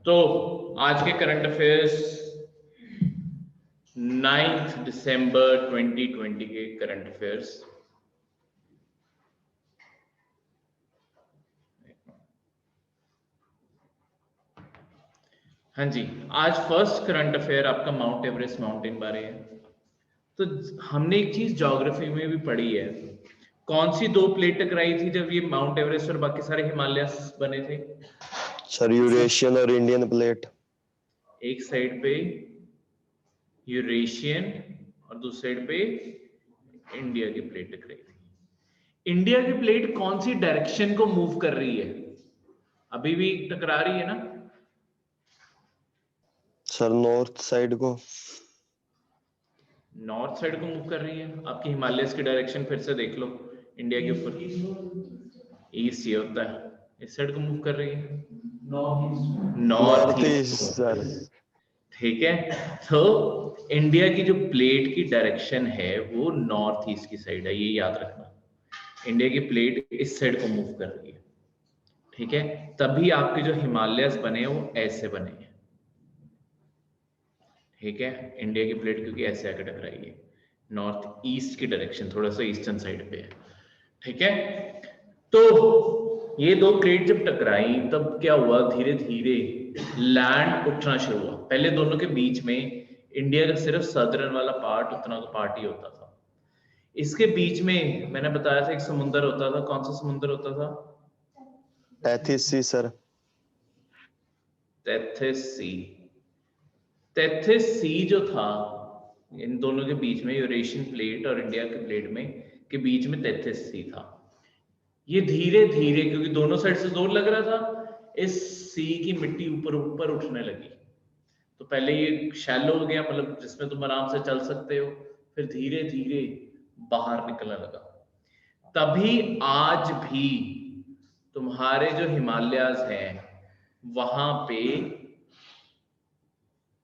तो आज के करंट अफेयर्स 9 दिसंबर 2020 के करंट अफेयर्स। हाँ जी, आज फर्स्ट करंट अफेयर आपका माउंट एवरेस्ट माउंटेन बारे है। तो हमने एक चीज ज्योग्राफी में भी पढ़ी है, कौन सी दो प्लेट टकराई थी जब ये माउंट एवरेस्ट और बाकी सारे हिमालयस बने थे? सर यूरेशियन और इंडियन प्लेट। एक साइड पे यूरेशियन और दूसरी साइड पे इंडिया की प्लेट टकराई थी। इंडिया की प्लेट कौन सी डायरेक्शन को मूव कर रही है? अभी भी टकरा रही है ना सर नॉर्थ साइड को। नॉर्थ साइड को मूव कर रही है। आपकी हिमालयस की डायरेक्शन फिर से देख लो, इंडिया के ऊपर ईस्ट ये होता है, इस साइड को मूव कर रही है नॉर्थ ईस्ट। सर ठीक है, तो इंडिया की जो प्लेट की डायरेक्शन है वो नॉर्थ ईस्ट की साइड है, ये याद रखना। इंडिया की प्लेट इस साइड को मूव कर रही है, ठीक है। तभी आपके जो हिमालयस बने हैं वो ऐसे बने हैं, ठीक है। इंडिया की प्लेट क्योंकि ऐसे आकर टकराई है, नॉर्थ ईस्ट की डायरेक्शन, थोड़ा सा ईस्टर्न साइड पे है, ठीक है। तो ये दो प्लेट जब टकराई तब क्या हुआ, धीरे धीरे लैंड उठना शुरू हुआ। पहले दोनों के बीच में इंडिया का सिर्फ सदर्न वाला पार्ट, उतना का पार्ट ही होता था। इसके बीच में मैंने बताया था एक समुंदर होता था। कौन सा समुंदर होता था? Tethys sea sir. Tethys sea. Tethys sea जो था, इन दोनों के बीच में, यूरेशियन प्लेट और इंडिया के प्लेट में के बीच में टेथिस सी था। ये धीरे धीरे, क्योंकि दोनों साइड से जोर लग रहा था, इस सी की मिट्टी ऊपर ऊपर उठने लगी। तो पहले ये शैलो हो गया, मतलब जिसमें तुम आराम से चल सकते हो, फिर धीरे धीरे बाहर निकलने लगा। तभी आज भी तुम्हारे जो हिमालयाज हैं वहां पे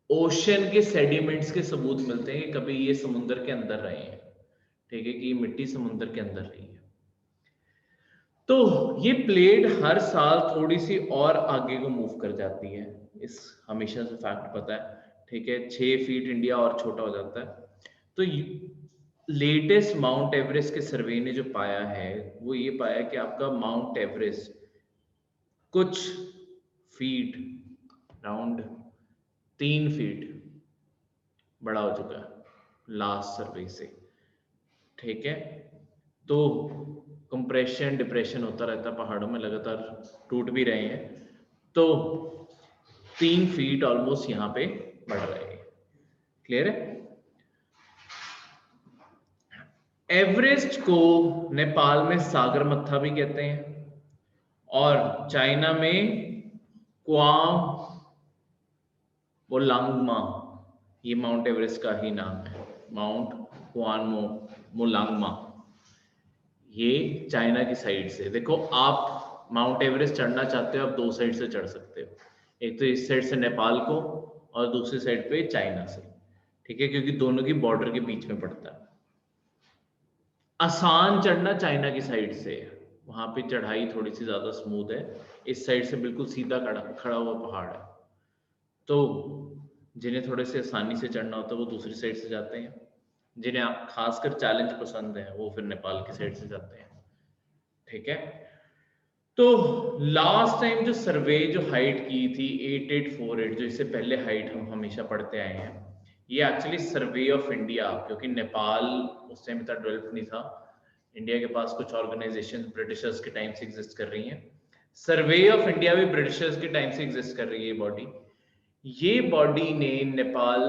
ओशन के सेडिमेंट्स के सबूत मिलते हैं कि कभी ये समुद्र के अंदर रहे हैं, ठीक है, कि ये मिट्टी समुद्र के अंदर रही है। तो ये प्लेट हर साल थोड़ी सी और आगे को मूव कर जाती है, इस हमेशा से फैक्ट पता है, ठीक है। 6 फीट इंडिया और छोटा हो जाता है। तो लेटेस्ट माउंट एवरेस्ट के सर्वे ने जो पाया है वो ये पाया कि आपका माउंट एवरेस्ट कुछ फीट, राउंड 3 फीट बड़ा हो चुका है लास्ट सर्वे से, ठीक है। तो कंप्रेशन डिप्रेशन होता रहता है पहाड़ों में, लगातार टूट भी रहे हैं। तो 3 फीट ऑलमोस्ट यहाँ पे बढ़ रहे हैं, क्लियर है। एवरेस्ट को नेपाल में सागरमत्था भी कहते हैं और चाइना में क्वांग मोलांगमा, ये माउंट एवरेस्ट का ही नाम है, माउंट क्वांग मोलांगमा। ये चाइना की साइड से, देखो आप माउंट एवरेस्ट चढ़ना चाहते हो, आप 2 साइड से चढ़ सकते हो, एक तो इस साइड से नेपाल को और दूसरी साइड पे चाइना से, ठीक है, क्योंकि दोनों की बॉर्डर के बीच में पड़ता है। आसान चढ़ना चाइना की साइड से, वहां पे चढ़ाई थोड़ी सी ज्यादा स्मूथ है, इस साइड से बिल्कुल सीधा खड़ा हुआ पहाड़ है। तो जिन्हें थोड़े से आसानी से चढ़ना होता है वो दूसरी साइड से जाते हैं, जिन्हें आप खासकर चैलेंज पसंद है वो फिर नेपाल की साइड से जाते हैं, ठीक है। तो लास्ट टाइम जो सर्वे जो हाइट की थी 8848, जो इससे पहले हाइट हम हमेशा पढ़ते आए हैं, ये एक्चुअली सर्वे ऑफ इंडिया, क्योंकि नेपाल उस टाइम इतना डेवलप नहीं था, इंडिया के पास कुछ ऑर्गेनाइजेशन ब्रिटिशर्स के टाइम से एग्जिस्ट कर रही हैं। सर्वे ऑफ इंडिया भी ब्रिटिशर्स के टाइम से एग्जिस्ट कर रही है बॉडी। ये बॉडी ने Nepal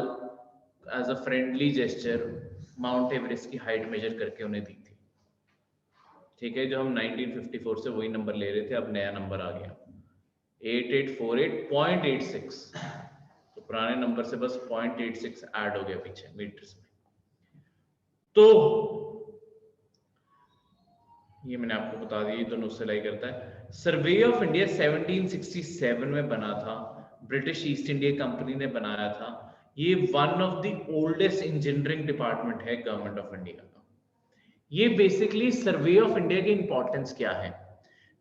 as a friendly gesture Mount Everest की हाइट मेजर करके उन्हें दी थी, ठीक है। जो हम 1954 से वही नंबर ले रहे थे, अब नया नंबर आ गया 8848.86, तो पुराने नंबर से बस 0.86 ऐड हो गया पीछे मीटर्स में। तो ये मैंने आपको बता दिया, दोनों से लाई करता है। सर्वे ऑफ इंडिया 1767 में बना था, ब्रिटिश ईस्ट इंडिया कंपनी ने बनाया था। ये one of the oldest engineering department है गवर्नमेंट ऑफ इंडिया का। ये बेसिकली सर्वे ऑफ इंडिया की इंपॉर्टेंस क्या है?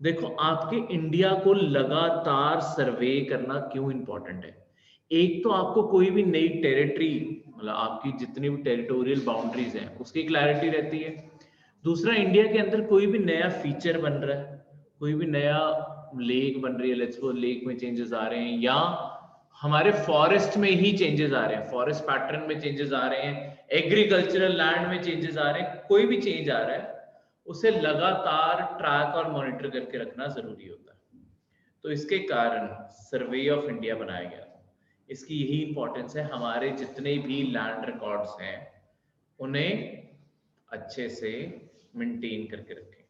देखो आपके इंडिया को लगातार सर्वे करना क्यों इंपॉर्टेंट है? एक तो आपको कोई भी नई टेरिटरी, मतलब आपकी जितनी भी टेरिटोरियल बाउंड्रीज हैं उसकी क्लैरिटी रहती है। दूसरा, इंडिया के अंदर कोई भी नया फीचर बन रहा है, कोई भी नया लेक बन रही है, लेट्स सपोज लेक में चेंजेस आ रहे हैं, या हमारे फॉरेस्ट में ही चेंजेस आ रहे हैं, फॉरेस्ट पैटर्न में चेंजेस आ रहे हैं, एग्रीकल्चरल लैंड में चेंजेस आ रहे हैं, कोई भी चेंज आ रहा है उसे लगातार ट्रैक और मॉनिटर करके रखना जरूरी होता है। तो इसके कारण सर्वे ऑफ इंडिया बनाया गया। इसकी यही इंपॉर्टेंस है, हमारे जितने भी लैंड रिकॉर्ड्स हैं उन्हें अच्छे से मेंटेन करके रखें।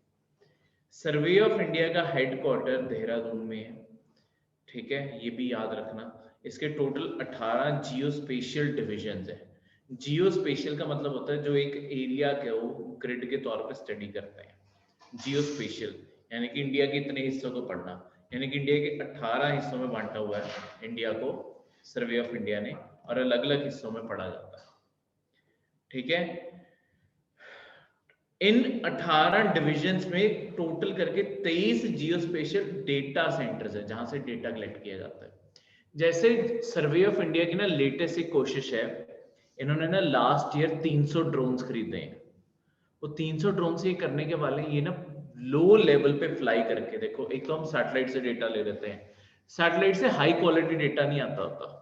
सर्वे ऑफ इंडिया का हेडक्वार्टर देहरादून में है, ठीक है, ये भी याद रखना। इसके टोटल 18 जियोस्पेशियल डिविजन्स हैं। जियोस्पेशियल का मतलब होता है जो एक एरिया को ग्रिड के तौर पे स्टडी करते हैं। जियोस्पेशियल यानी कि इंडिया के इतने हिस्सों को पढ़ना, यानी कि इंडिया के 18 हिस्सों में बांटा हुआ है इंडिया को सर्वे ऑफ इंडिया ने, और अलग अलग हिस्सों में पढ़ा जाता है, ठीक है। इन 18 डिविजन्स में टोटल करके 23 जियोस्पेशियल डेटा सेंटर्स है जहां से डेटा कलेक्ट किया जाता है। जैसे सर्वे ऑफ इंडिया की ना लेटेस्ट एक कोशिश है, इन्होंने ना लास्ट ईयर 300 ड्रोन्स खरीदे हैं। वो 300 ड्रोन से ये करने के वाले ये ना लो लेवल पे फ्लाई करके, देखो एक तो हम सैटेलाइट से डेटा ले लेते हैं, सैटेलाइट से हाई क्वालिटी डेटा नहीं आता होता,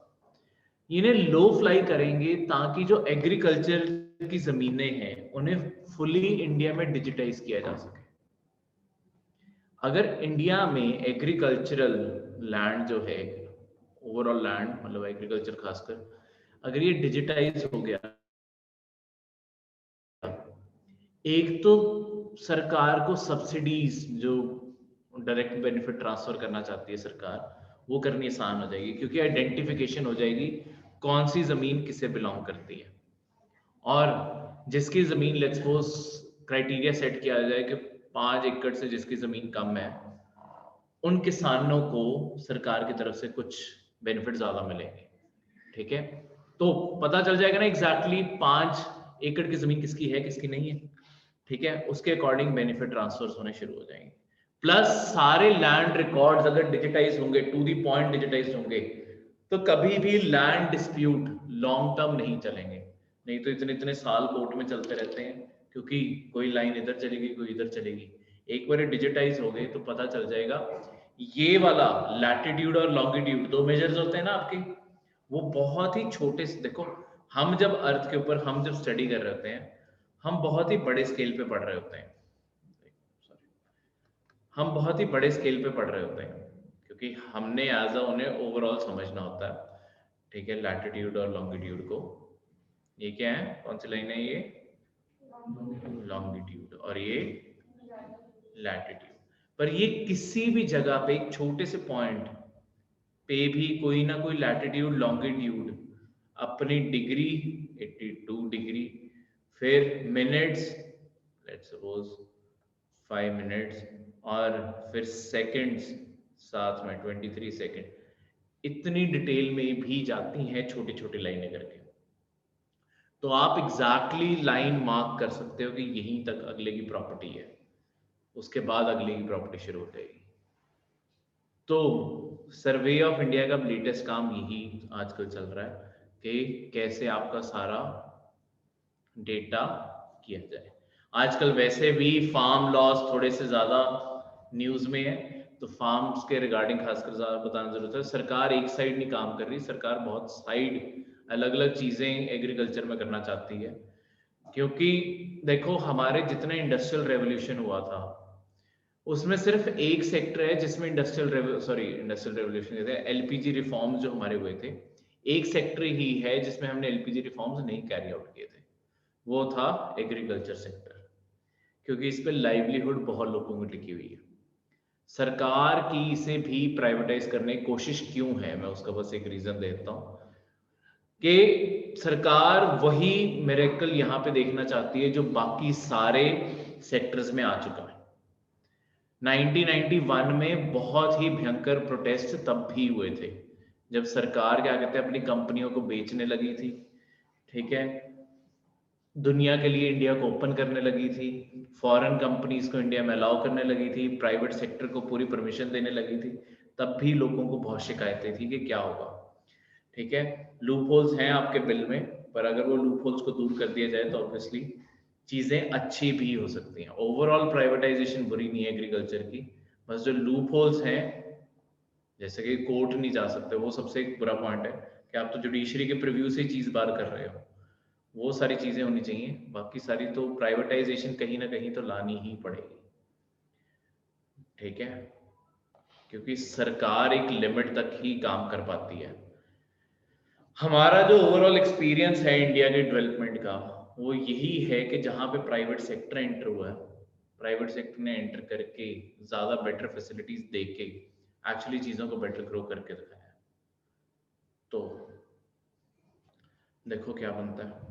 इन्हें लो फ्लाई करेंगे ताकि जो एग्रीकल्चर की जमीनें हैं उन्हें फुली इंडिया में डिजिटाइज किया जा सके। अगर इंडिया में एग्रीकल्चरल लैंड जो है, ओवरऑल लैंड मतलब एग्रीकल्चर खासकर, अगर ये डिजिटाइज हो गया, एक तो सरकार को सब्सिडीज जो डायरेक्ट बेनिफिट ट्रांसफर करना चाहती है सरकार, वो करनी आसान हो जाएगी क्योंकि आइडेंटिफिकेशन हो जाएगी कौन सी जमीन किसे बिलोंग करती है। और जिसकी जमीन लेट्स सपोज क्राइटेरिया सेट किया जाए कि 5 एकड़ से जिसकी जमीन कम है, उन किसानों को सरकार की तरफ से कुछ बेनिफिट ज्यादा मिलेंगे, ठीक है। तो पता चल जाएगा ना एग्जैक्टली 5 एकड़ की जमीन किसकी है किसकी नहीं है, ठीक है। उसके अकॉर्डिंग बेनिफिट ट्रांसफर्स होने शुरू हो जाएंगे। प्लस सारे लैंड रिकॉर्ड्स अगर डिजिटाइज होंगे, टू दी पॉइंट डिजिटाइज होंगे, तो कभी भी लैंड डिस्प्यूट लॉन्ग टर्म नहीं चलेंगे। नहीं तो इतने इतने साल कोर्ट में चलते रहते हैं क्योंकि कोई लाइन इधर चलेगी कोई इधर चलेगी। एक बार डिजिटाइज हो गए तो पता चल जाएगा ये वाला लैटिट्यूड और लॉन्गिट्यूड 2 मेजर्स होते हैं ना आपके, वो बहुत ही छोटे से, देखो हम जब अर्थ के ऊपर हम जब स्टडी कर रहे होते हैं हम बहुत ही बड़े स्केल पे पढ़ रहे होते हैं, हम बहुत ही बड़े स्केल पे पढ़ रहे होते हैं क्योंकि हमने एज अ उन्हें ओवरऑल समझना होता है, ठीक है। लैटिट्यूड और लॉन्गिट्यूड को, ये क्या है, कौन सी लाइन है ये, लॉन्गिट्यूड, और ये लैटिट्यूड। पर ये किसी भी जगह पे एक छोटे से पॉइंट पे भी कोई ना कोई लैटिट्यूड लॉन्गिट्यूड अपनी डिग्री 82 डिग्री, फिर मिनट्स लेट्स सपोज 5 मिनट्स, और फिर सेकंड्स साथ में 23 सेकंड, इतनी डिटेल में भी जाती हैं छोटी छोटी लाइनें करके। तो आप एग्जैक्टली लाइन मार्क कर सकते हो कि यहीं तक अगले की प्रॉपर्टी है, उसके बाद अगले की प्रॉपर्टी शुरू हो जाएगी। तो सर्वे ऑफ इंडिया का लेटेस्ट काम यही आजकल चल रहा है कि कैसे आपका सारा डेटा किया जाए। आजकल वैसे भी फार्म लॉस थोड़े से ज्यादा न्यूज में है, तो फार्म्स के रिगार्डिंग खासकर ज्यादा बताना जरूरत है। सरकार एक साइड नहीं काम कर रही, सरकार बहुत साइड अलग अलग चीजें एग्रीकल्चर में करना चाहती है। क्योंकि देखो हमारे जितने इंडस्ट्रियल रेवोल्यूशन हुआ था उसमें सिर्फ एक सेक्टर है जिसमें इंडस्ट्रियल रेवोल्यूशन एलपीजी रिफॉर्म्स जो हमारे हुए थे, एक सेक्टर ही है जिसमें हमने एलपीजी रिफॉर्म्स नहीं कैरी आउट किए थे, वो था एग्रीकल्चर सेक्टर। क्योंकि इस पे लाइवलीहुड बहुत लोगों की टिकी हुई है। सरकार की इसे भी प्राइवेटाइज करने की कोशिश क्यों है, मैं उसका बस एक रीजन देता हूं कि सरकार वही मिरेकल यहां पे देखना चाहती है जो बाकी सारे सेक्टर्स में आ चुका है। 1991 में बहुत ही भयंकर प्रोटेस्ट तब भी हुए थे जब सरकार क्या कहते हैं अपनी कंपनियों को बेचने लगी थी, ठीक है। दुनिया के लिए इंडिया को ओपन करने लगी थी, फॉरेन कंपनीज को इंडिया में अलाउ करने लगी थी, प्राइवेट सेक्टर को पूरी परमिशन देने लगी थी, तब भी लोगों को बहुत शिकायतें थी कि क्या होगा। ठीक है, लूप होल्स हैं आपके बिल में, पर अगर वो लूप होल्स को दूर कर दिया जाए तो ऑब्वियसली चीजें अच्छी भी हो सकती हैं। ओवरऑल प्राइवेटाइजेशन बुरी नहीं है एग्रीकल्चर की, बस जो लूप होल्स हैं, जैसे कि कोर्ट नहीं जा सकते, वो सबसे एक बुरा पॉइंट है कि आप तो जुडिशरी के प्रिव्यू से चीज बार कर रहे हो, वो सारी चीजें होनी चाहिए। बाकी सारी तो प्राइवेटाइजेशन कहीं ना कहीं तो लानी ही पड़ेगी। ठीक है, क्योंकि सरकार एक लिमिट तक ही काम कर पाती है। हमारा जो ओवरऑल एक्सपीरियंस है इंडिया के डेवलपमेंट का, वो यही है कि जहां पे प्राइवेट सेक्टर एंटर हुआ है, प्राइवेट सेक्टर ने एंटर करके ज्यादा बेटर फैसिलिटीज दे के एक्चुअली चीजों को बेटर ग्रो करके दिखाया है। तो देखो क्या बनता है।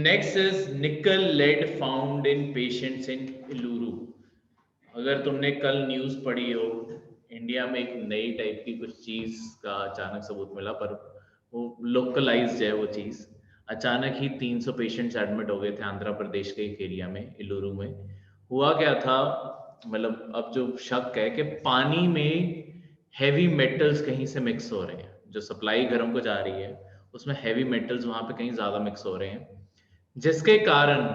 Next is nickel lead found in patients in Eluru. अगर तुमने कल न्यूज पढ़ी हो, इंडिया में एक नई टाइप की कुछ चीज का अचानक सबूत मिला, पर वो लोकलाइज्ड है वो चीज। अचानक ही 300 पेशेंट्स एडमिट हो गए थे आंध्र प्रदेश के एक एरिया में, इलुरु में। हुआ क्या था, मतलब अब जो शक है कि पानी में हैवी मेटल्स कहीं से मिक्स हो रहे हैं, जो सप्लाई घरों को जा रही है उसमें हैवी मेटल्स वहां पे कहीं ज्यादा मिक्स हो रहे हैं, जिसके कारण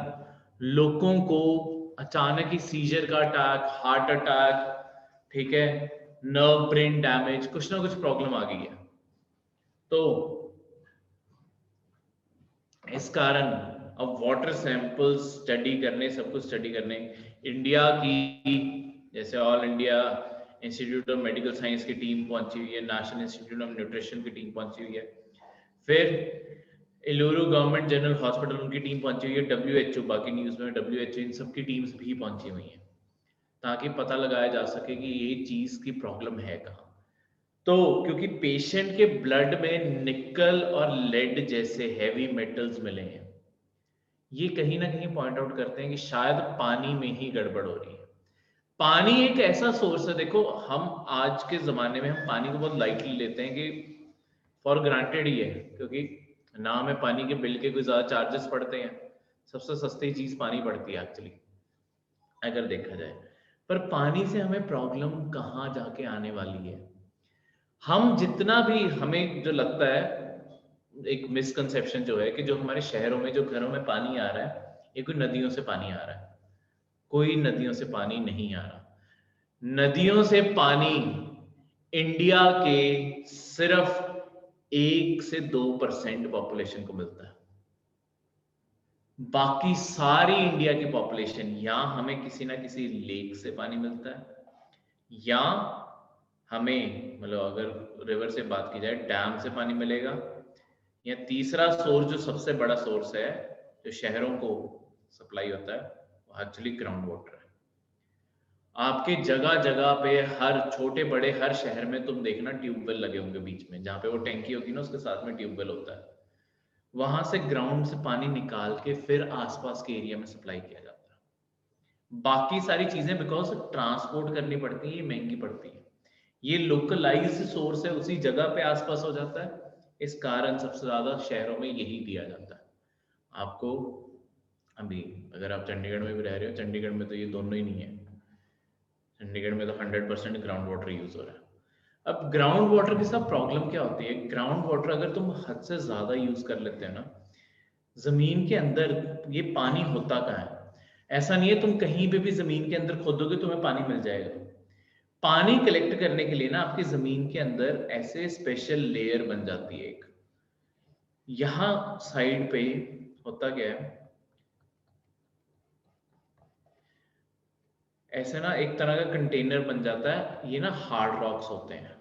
लोगों को अचानक ही सीजर का अटैक, हार्ट अटैक, ठीक है, नर्व ब्रेन डैमेज, कुछ ना कुछ प्रॉब्लम आ गई है। तो इस कारण अब वाटर सैंपल्स स्टडी करने, सब कुछ स्टडी करने, इंडिया की जैसे all India institute of medical science की टीम पहुंची हुई है, नेशनल इंस्टीट्यूट ऑफ न्यूट्रिशन की टीम पहुंची हुई है, फिर इलुरु गवर्नमेंट जनरल हॉस्पिटल उनकी टीम पहुंची हुई है, डब्ल्यूएचओ, बाकी न्यूज में डब्ल्यूएचओ, इन सब की टीम्स भी पहुंची हुई हैं, ताकि पता लगाया जा सके कि ये चीज की प्रॉब्लम है कहाँ। तो क्योंकि पेशेंट के ब्लड में निकल और लेड जैसे हैवी मेटल्स मिले हैं, ये कहीं ना कहीं पॉइंट आउट करते हैं कि शायद पानी में ही गड़बड़ हो रही है। पानी एक ऐसा सोर्स है, देखो हम आज के जमाने में हम पानी को बहुत लाइटली लेते हैं कि फॉर ग्रांटेड ही है, क्योंकि ना हमें पानी के बिल के कोई ज्यादा चार्जेस पड़ते हैं, सबसे सस्ती चीज पानी पड़ती है एक्चुअली अगर देखा जाए। पर पानी से हमें प्रॉब्लम कहाँ जाके आने वाली है, हम जितना भी, हमें जो लगता है एक मिसकंसेप्शन जो है कि जो हमारे शहरों में जो घरों में पानी आ रहा है ये कोई नदियों से पानी आ रहा है, कोई नदियों से पानी नहीं आ रहा। नदियों से पानी इंडिया के सिर्फ 1 से 2% पॉपुलेशन को मिलता है। बाकी सारी इंडिया की पॉपुलेशन या हमें किसी ना किसी लेक से पानी मिलता है, या हमें मतलब अगर रिवर से बात की जाए डैम से पानी मिलेगा, या तीसरा सोर्स जो सबसे बड़ा सोर्स है जो शहरों को सप्लाई होता है वो एक्चुअली ग्राउंड वाटर है। आपके जगह जगह पे हर छोटे बड़े हर शहर में तुम देखना ट्यूबवेल लगे होंगे बीच में, जहां पे वो टैंकी होती है ना उसके साथ में ट्यूबवेल होता है, वहां से ग्राउंड से पानी निकाल के फिर आसपास के एरिया में सप्लाई किया जाता है। बाकी सारी चीजें बिकॉज ट्रांसपोर्ट करनी पड़ती है, ये महंगी पड़ती है, ये लोकलाइज्ड सोर्स है, उसी जगह पे आसपास हो जाता है, इस कारण सबसे ज्यादा शहरों में यही दिया जाता है आपको। अभी अगर आप चंडीगढ़ में भी रह रहे हो, चंडीगढ़ में तो ये दोनों ही नहीं है, चंडीगढ़ में तो 100% ग्राउंड वाटर यूज हो रहा है। अब ग्राउंड वाटर के साथ प्रॉब्लम क्या होती है, ग्राउंड वाटर अगर तुम हद से ज्यादा यूज कर लेते हो ना, जमीन के अंदर ये पानी होता कहाँ है, ऐसा नहीं है तुम कहीं पे भी जमीन के अंदर खोदोगे तुम्हें पानी मिल जाएगा। पानी कलेक्ट करने के लिए ना आपकी जमीन के अंदर ऐसे स्पेशल लेयर बन जाती है एक, यहां साइड पे होता क्या है, ऐसे ना एक तरह का कंटेनर बन जाता है, ये ना हार्ड रॉक्स होते हैं,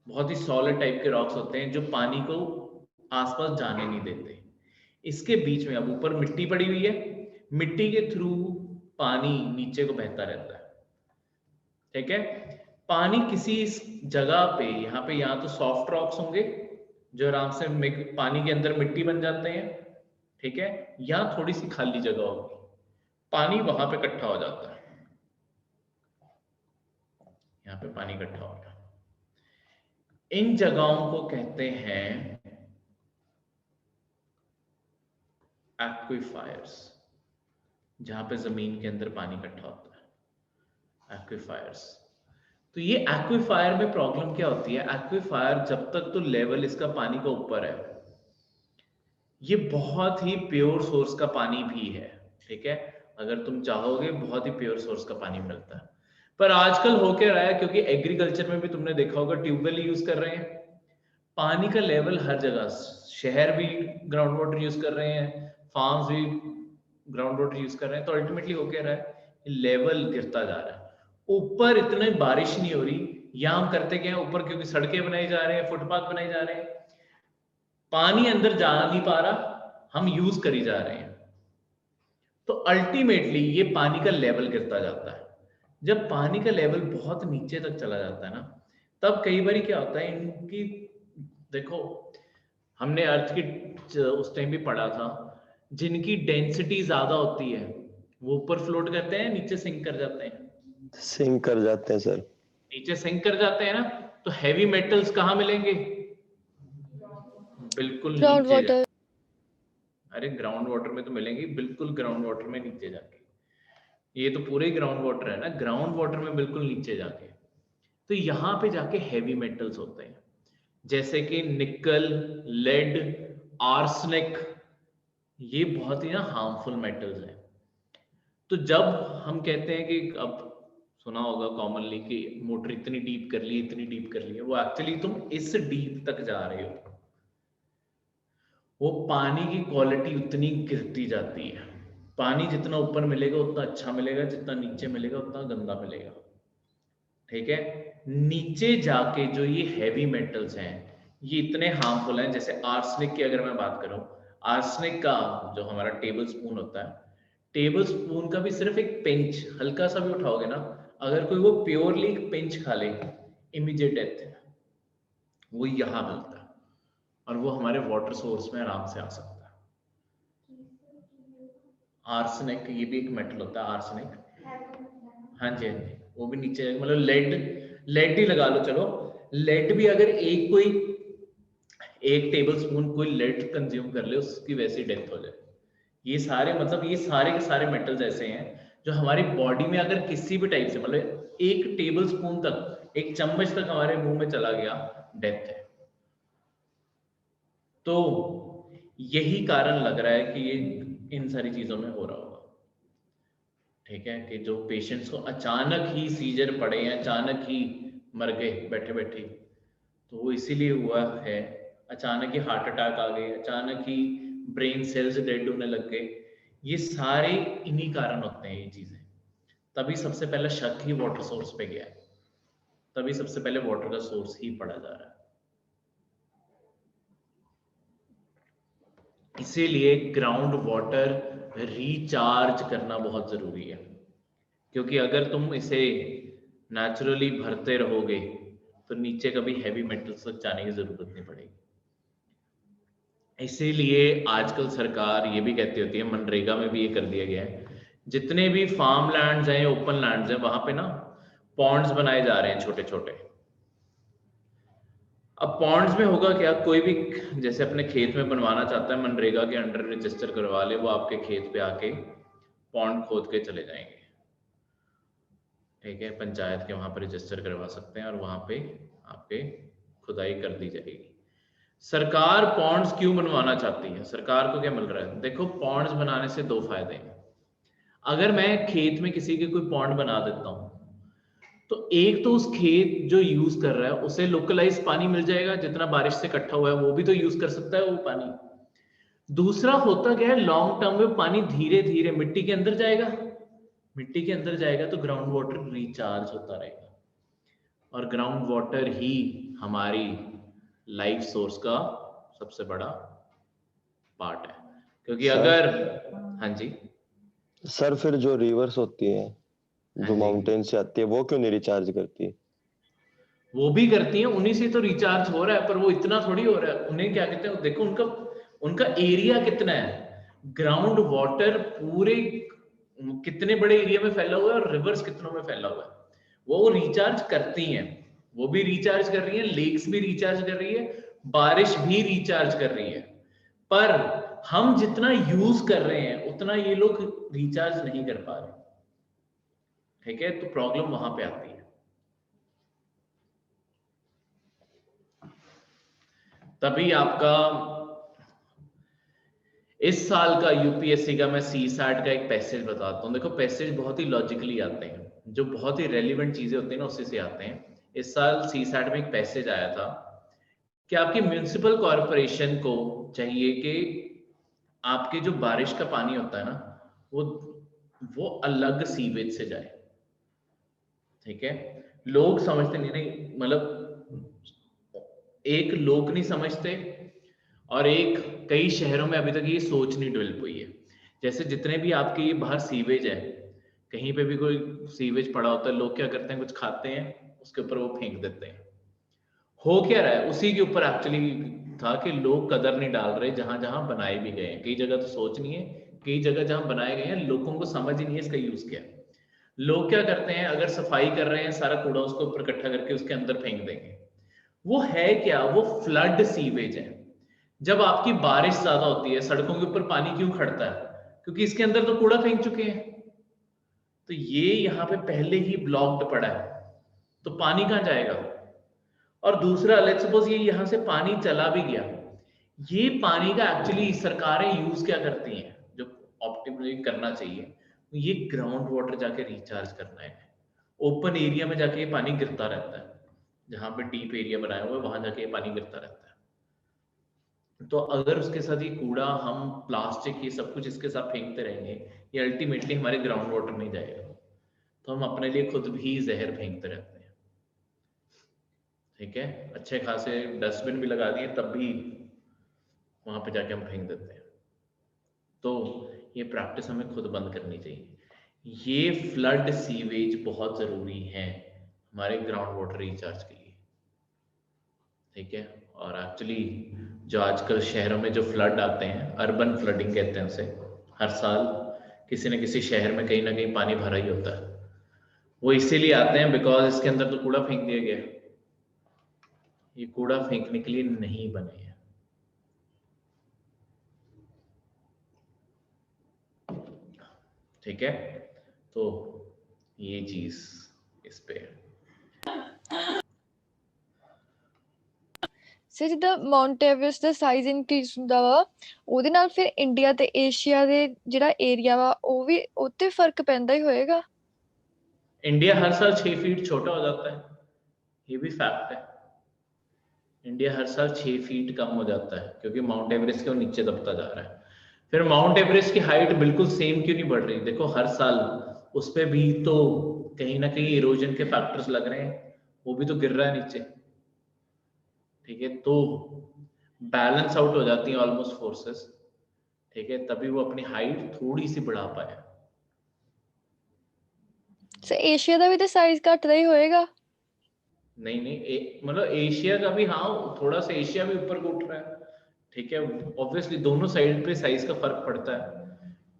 बहुत ही सॉलिड टाइप के रॉक्स होते हैं जो पानी को आसपास जाने नहीं देते। इसके बीच में अब ऊपर मिट्टी पड़ी हुई है, मिट्टी के थ्रू पानी नीचे को बहता रहता है। ठीक है, पानी किसी जगह पे, यहाँ पे या तो सॉफ्ट रॉक्स होंगे जो आराम से पानी के अंदर मिट्टी बन जाते हैं, ठीक है, या थोड़ी सी खाली जगह होगी, पानी वहां पे इकट्ठा हो जाता है, यहाँ पे पानी इकट्ठा हो गया। इन जगहों को कहते हैं एक्विफायर्स, जहां पे जमीन के अंदर पानी इकट्ठा होता है, एक्विफायर्स। तो ये एक्विफायर में प्रॉब्लम क्या होती है, एक्विफायर जब तक तो लेवल इसका पानी का ऊपर है, ये बहुत ही प्योर सोर्स का पानी भी है, ठीक है, अगर तुम चाहोगे बहुत ही प्योर सोर्स का पानी मिलता है। पर आजकल हो क्या रहा है, क्योंकि एग्रीकल्चर में भी तुमने देखा होगा ट्यूबवेल यूज कर रहे हैं, पानी का लेवल हर जगह, शहर भी ग्राउंड वाटर यूज कर रहे हैं, फार्म्स भी ग्राउंड वाटर यूज कर रहे हैं, तो अल्टीमेटली हो क्या रहा है, लेवल गिरता जा रहा है, ऊपर इतनी बारिश नहीं हो रही। या हम करते क्या है ऊपर, क्योंकि सड़कें बनाई जा रहे हैं, फुटपाथ बनाए जा रहे हैं, पानी अंदर जा नहीं पा रहा, हम यूज करी जा रहे हैं, तो अल्टीमेटली ये पानी का लेवल गिरता जाता है। जब पानी का लेवल बहुत नीचे तक चला जाता है ना, तब कई बार क्या होता है, इनकी देखो हमने अर्थ की उस टाइम भी पढ़ा था, जिनकी डेंसिटी ज्यादा होती है वो ऊपर फ्लोट करते हैं, नीचे सिंक कर जाते हैं, सिंक कर जाते हैं सर। नीचे सिंक कर जाते हैं ना, तो हैवी मेटल्स कहाँ मिलेंगे, बिल्कुल ग्राउंड नीचे वाटर। अरे ग्राउंड वाटर में तो मिलेंगे, बिल्कुल ग्राउंड वाटर में नीचे जाके, ये तो पूरे ग्राउंड वाटर है ना, ग्राउंड वाटर में बिल्कुल नीचे जाके, तो यहाँ पे जाके हैवी मेटल्स होते हैं, जैसे कि निकल, लेड, आर्सेनिक, ये बहुत ही ना हार्मफुल मेटल्स हैं। तो जब हम कहते हैं कि, अब सुना होगा कॉमनली कि मोटर इतनी डीप कर ली, इतनी डीप कर ली है, वो एक्चुअली तुम इस डीप तक जा रहे हो, वो पानी की क्वालिटी उतनी गिरती जाती है, पानी जितना ऊपर मिलेगा उतना अच्छा मिलेगा, जितना नीचे मिलेगा उतना गंदा मिलेगा, ठीक है। नीचे जाके जो ये हैवी मेटल्स हैं ये इतने हार्मफुल हैं, जैसे आर्सेनिक की अगर मैं बात करूं, आर्सेनिक का जो हमारा टेबल स्पून होता है, टेबल स्पून का भी सिर्फ एक पिंच हल्का सा भी उठाओगे ना, अगर कोई वो प्योरली एक पिंच खा ले, इमीडिएट डेथ है, वो यहाँ मिलता है, और वो हमारे वाटर सोर्स में आराम से आ सकता है। आर्सेनिक ये भी एक मेटल होता है, आर्सेनिक, हाँ जी हाँ जी, वो भी नीचे, मतलब लेड ही लगा लो, चलो लेड भी अगर एक टेबल स्पून कोई लेड कंज्यूम कर ले, उसकी वैसी डेथ हो जाए। ये सारे मतलब ये सारे के सारे मेटल्स ऐसे हैं जो हमारी बॉडी में अगर किसी भी टाइप से, मतलब एक टेबल स्पून तक, एक चम्मच तक हमारे मुंह में चला गया, डेथ है। तो यही कारण लग रहा है कि ये इन सारी चीजों में हो रहा होगा, ठीक है, कि जो पेशेंट्स को अचानक ही सीजर पड़े हैं, अचानक ही मर गए बैठे बैठे, तो वो इसीलिए हुआ है, अचानक ही हार्ट अटैक आ गए, अचानक ही ब्रेन सेल्स डेड होने लग गए, ये सारे इन्हीं कारण होते हैं ये चीजें। तभी सबसे पहला शक ही वाटर सोर्स पे गया है, तभी सबसे पहले वाटर का सोर्स ही पढ़ा जा रहा है। इसीलिए ग्राउंड वाटर रिचार्ज करना बहुत जरूरी है, क्योंकि अगर तुम इसे नेचुरली भरते रहोगे तो नीचे कभी हैवी मेटल्स तक जाने की जरूरत नहीं पड़ेगी। इसीलिए आजकल सरकार ये भी कहती होती है, मनरेगा में भी ये कर दिया गया है, जितने भी फार्म लैंड्स हैं, ओपन लैंड्स हैं, वहां पे ना पॉन्ड्स बनाए जा रहे हैं छोटे छोटे। अब पॉन्ड्स में होगा क्या, कोई भी जैसे अपने खेत में बनवाना चाहता है, मनरेगा के अंडर रजिस्टर करवा ले, वो आपके खेत पे आके पॉन्ड खोद के चले जाएंगे, ठीक है, पंचायत के वहां पर रजिस्टर करवा सकते हैं और वहां पे आपके खुदाई कर दी जाएगी। सरकार पॉन्ड्स क्यों बनवाना चाहती है, सरकार को क्या मिल रहा है, देखो पॉन्ड्स बनाने से दो फायदे हैं। अगर मैं खेत में किसी के कोई पॉन्ड बना देता हूं, तो एक तो उस खेत जो यूज कर रहा है उसे लोकलाइज पानी मिल जाएगा, जितना बारिश से इकट्ठा हुआ है वो भी तो यूज कर सकता है वो पानी। दूसरा होता क्या है, लॉन्ग टर्म में पानी धीरे धीरे मिट्टी के अंदर जाएगा, मिट्टी के अंदर जाएगा तो ग्राउंड वाटर रिचार्ज होता रहेगा, और ग्राउंड वाटर ही हमारी लाइफ सोर्स का सबसे बड़ा पार्ट है, क्योंकि अगर, हाँ जी सर फिर जो रिवर्स होती है, हाँ जो जी, माउंटेन से आती है, वो क्यों नहीं रिचार्ज करती? वो भी करती हैं, उन्हीं से तो रिचार्ज हो रहा है, पर वो इतना थोड़ी हो रहा है। उन्हें क्या कहते हैं, देखो उनका उनका एरिया कितना है, ग्राउंड वाटर पूरे कितने बड़े एरिया में फैला हुआ है और रिवर्स कितनों में फैला हुआ है, वो रिचार्ज करती हैं, वो भी रिचार्ज कर रही है, लेक्स भी रिचार्ज कर रही है, बारिश भी रिचार्ज कर रही है। पर हम जितना यूज कर रहे हैं उतना ये लोग रिचार्ज नहीं कर पा रहे, ठीक है, तो प्रॉब्लम वहां पे आती है। तभी आपका इस साल का यूपीएससी का, मैं सीसैट का एक पैसेज बताता हूँ। देखो पैसेज बहुत ही लॉजिकली आते हैं, जो बहुत ही रेलिवेंट चीजें होती है ना उसी से आते हैं। इस साल सीसैट में एक पैसेज आया था कि आपकी म्युनिसिपल कॉरपोरेशन को चाहिए कि आपके जो बारिश का पानी होता है ना, वो अलग सीवेज से जाए, ठीक है। लोग समझते नहीं, मतलब एक लोग नहीं समझते, और एक कई शहरों में अभी तक ये सोच नहीं डेवलप हुई है। जैसे जितने भी आपके ये बाहर सीवेज है, कहीं पे भी कोई सीवेज पड़ा होता है, लोग क्या करते हैं, कुछ खाते हैं उसके ऊपर वो फेंक देते हैं। हो क्या रहा है, उसी के ऊपर एक्चुअली था कि लोग कदर नहीं डाल रहे जहां जहां बनाए भी गए हैं। कई जगह तो सोच नहीं है, कई जगह जहां बनाए गए हैं लोगों को समझ ही नहीं है इसका यूज क्या है। लोग क्या करते हैं, अगर सफाई कर रहे हैं सारा कूड़ा उसके ऊपर इकट्ठा करके उसके अंदर फेंक देंगे। वो है क्या, वो फ्लड सीवेज है। जब आपकी बारिश ज्यादा होती है, सड़कों के ऊपर पानी क्यों खड़ता है, क्योंकि इसके अंदर तो कूड़ा फेंक चुके हैं। तो ये यहाँ पे पहले ही ब्लॉक्ड पड़ा है, तो पानी कहाँ जाएगा। और दूसरा, लेट्स सपोज ये यहाँ से पानी चला भी गया, ये पानी का एक्चुअली सरकारें यूज क्या करती हैं, जो ऑप्टिमली करना चाहिए, ये ग्राउंड वाटर जाके रिचार्ज करना है। ओपन एरिया में जाके ये पानी गिरता रहता है, जहां पे डीप एरिया बनाया हुआ है वहां जाके ये पानी गिरता रहता है। तो अगर उसके साथ ये कूड़ा, हम प्लास्टिक, ये सब कुछ इसके साथ फेंकते रहेंगे, ये अल्टीमेटली हमारे ग्राउंड वाटर में जाएगा। तो हम अपने लिए खुद भी जहर फेंकते रहते हैं, ठीक है। अच्छे खासे डस्टबिन भी लगा दिए तब भी वहां पे जाके हम फेंक देते हैं। तो ये प्रैक्टिस हमें खुद बंद करनी चाहिए। ये फ्लड सीवेज बहुत जरूरी है हमारे ग्राउंड वाटर रिचार्ज के लिए, ठीक है। और एक्चुअली जो आजकल शहरों में जो फ्लड आते हैं, अर्बन फ्लडिंग कहते हैं उसे, हर साल किसी न किसी शहर में कहीं ना कहीं पानी भरा ही होता है। वो इसीलिए आते हैं बिकॉज इसके अंदर तो कूड़ा फेंक दिया गया। ये कूड़ा फेंकने के लिए नहीं बने हैं, ठीक है। तो ये चीज इस पे है। ਸਰ ਜਿੱਦਾਂ ਮਾਊਂਟ ਐਵਰੈਸਟ ਦਾ ਸਾਈਜ਼ ਇਨਕਰੀਜ਼ ਹੁੰਦਾ ਵਾ, ਉਹਦੇ ਨਾਲ ਫਿਰ ਇੰਡੀਆ ਤੇ ਏਸ਼ੀਆ ਦੇ ਜਿਹੜਾ ਏਰੀਆ ਵਾ ਉਹ ਵੀ ਉੱਤੇ ਫਰਕ ਪੈਂਦਾ ਹੀ ਹੋਏਗਾ। इंडिया हर साल 6 फीट छोटा हो जाता है, ये भी फैक्ट है। इंडिया हर साल 6 फीट कम हो जाता है क्योंकि माउंट एवरेस्ट के नीचे दबता जा रहा है। फिर माउंट एवरेस्ट की हाइट बिल्कुल सेम क्यों नहीं बढ़ रही, देखो हर साल उस पे भी तो कहीं ना कहीं इरोजन के फैक्टर्स लग रहे हैं, वो भी तो गिर रहा है नीचे, ठीक है। तो बैलेंस आउट हो जाती है ऑलमोस्ट फोर्सेस, ठीक है, तभी वो अपनी हाइट थोड़ी सी बढ़ा पाया। ਸਰ ਏਸ਼ੀਆ ਦਾ ਵੀ ਤਾਂ ਸਾਈਜ਼ ਘਟਦਾ ਹੀ ਹੋਏਗਾ। नहीं नहीं, मतलब एशिया का भी, हाँ थोड़ा सा एशिया भी ऊपर को उठ रहा है, ठीक है। ऑब्वियसली दोनों साइड पे साइज का फर्क पड़ता है,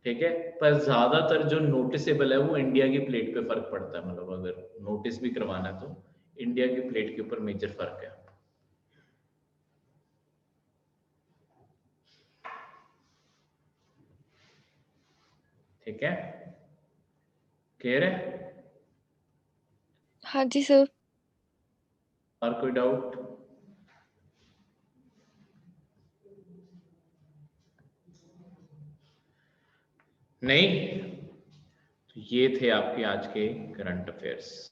ठीक है। पर ज्यादातर जो नोटिसेबल है वो इंडिया की प्लेट पे फर्क पड़ता है, मतलब अगर नोटिस भी करवाना है तो इंडिया की प्लेट के ऊपर मेजर फर्क है, ठीक है। क्लियर है? ਹਾਂਜੀ ਸਰ। और कोई डाउट? नहीं? तो ये थे आपके आज के करंट अफेयर्स।